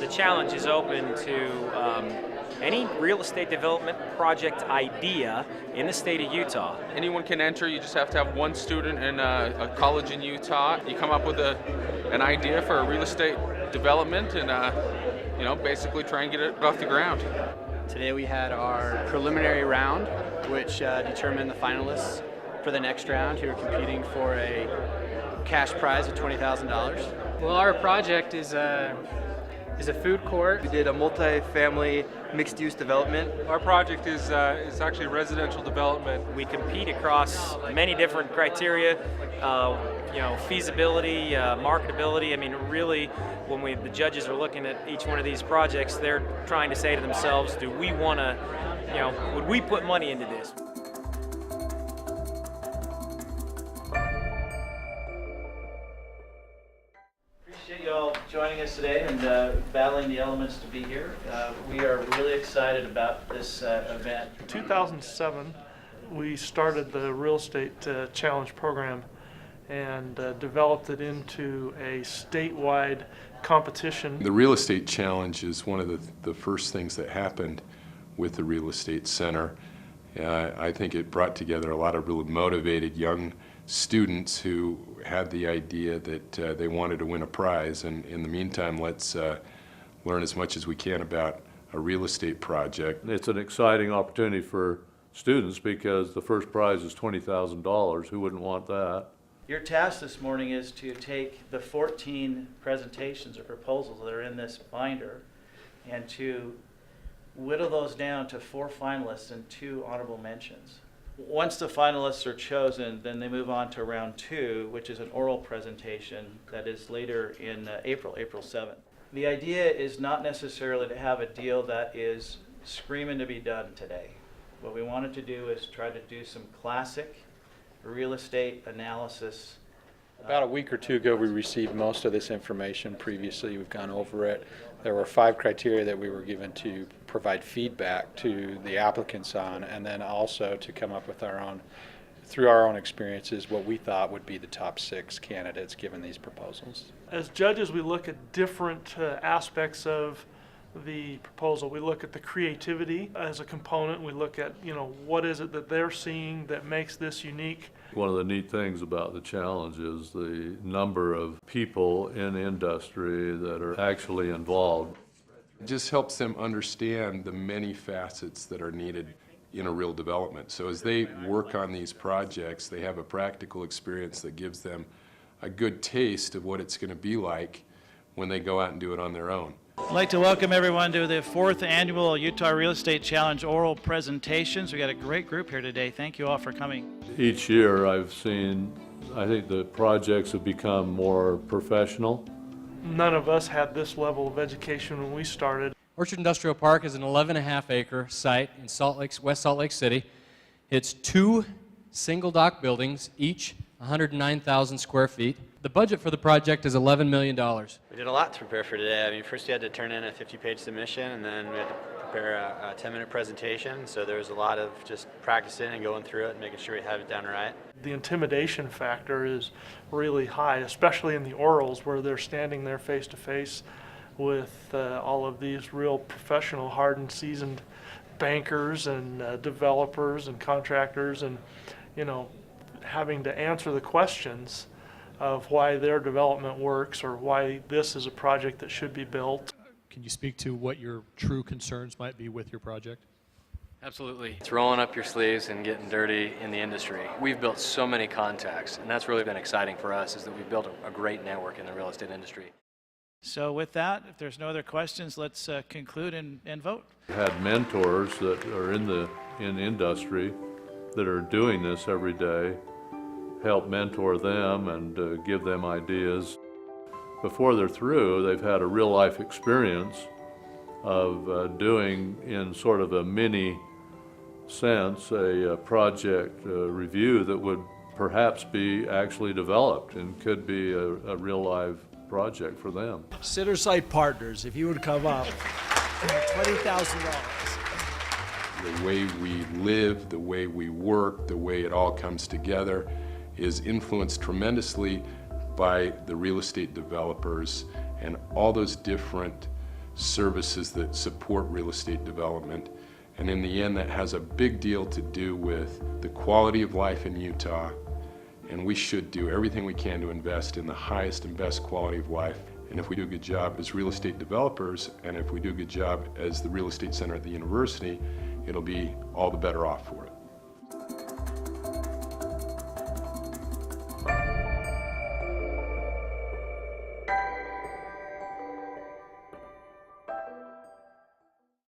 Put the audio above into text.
The challenge is open to any real estate development project idea in the state of Utah. Anyone can enter. You just have to have one student in a college in Utah. You come up with an idea for a real estate development and basically try and get it off the ground. Today we had our preliminary round, which determined the finalists for the next round who are competing for a cash prize of $20,000. Well, our project is a food court. We did a multi-family mixed-use development. Our project is actually residential development. We compete across many different criteria, feasibility, marketability. I mean, really, when the judges are looking at each one of these projects, they're trying to say to themselves, do we want to, would we put money into this? Appreciate you all joining us today and battling the elements to be here. We are really excited about this event. In 2007, we started the Real Estate Challenge program and developed it into a statewide competition. The Real Estate Challenge is one of the first things that happened with the Real Estate Center. I think it brought together a lot of really motivated young students who had the idea that they wanted to win a prize, and in the meantime, let's learn as much as we can about a real estate project. It's an exciting opportunity for students because the first prize is $20,000. Who wouldn't want that? Your task this morning is to take the 14 presentations or proposals that are in this binder and to whittle those down to 4 finalists and 2 honorable mentions. Once the finalists are chosen, then they move on to round 2, which is an oral presentation that is later in April 7th. The idea is not necessarily to have a deal that is screaming to be done today. What we wanted to do is try to do some classic real estate analysis. About a week or two ago, we received most of this information. Previously, we've gone over it. There were 5 criteria that we were given to provide feedback to the applicants on, and then also to come up with through our own experiences, what we thought would be the top 6 candidates given these proposals. As judges, we look at different aspects of the proposal. We look at the creativity as a component. We look at, what is it that they're seeing that makes this unique. One of the neat things about the challenge is the number of people in industry that are actually involved. It just helps them understand the many facets that are needed in a real development. So as they work on these projects, they have a practical experience that gives them a good taste of what it's going to be like when they go out and do it on their own. I'd like to welcome everyone to the 4th annual Utah Real Estate Challenge oral presentations. We got a great group here today. Thank you all for coming. Each year I think the projects have become more professional. None of us had this level of education when we started. Orchard Industrial Park is an 11.5-acre site in West Salt Lake City. It's 2 single dock buildings, each 109,000 square feet. The budget for the project is $11 million. We did a lot to prepare for today. I mean, first we had to turn in a 50-page submission, and then we had to prepare a 10-minute presentation. So there was a lot of just practicing and going through it and making sure we have it done right. The intimidation factor is really high, especially in the orals where they're standing there face to face with all of these real professional, hardened, seasoned bankers and developers and contractors, and having to answer the questions of why their development works or why this is a project that should be built. Can you speak to what your true concerns might be with your project? Absolutely. It's rolling up your sleeves and getting dirty in the industry. We've built so many contacts, and that's really been exciting for us, is that we've built a great network in the real estate industry. So with that, if there's no other questions, let's conclude and vote. We had mentors that are in industry that are doing this every day, help mentor them and give them ideas. Before they're through, they've had a real life experience of doing, in sort of a mini sense, a project review that would perhaps be actually developed and could be a real live project for them. Citterside Partners, if you would come up, $20,000. The way we live, the way we work, the way it all comes together is influenced tremendously by the real estate developers and all those different services that support real estate development. And in the end, that has a big deal to do with the quality of life in Utah. And we should do everything we can to invest in the highest and best quality of life. And if we do a good job as real estate developers, and if we do a good job as the real estate center at the university, it'll be all the better off for it.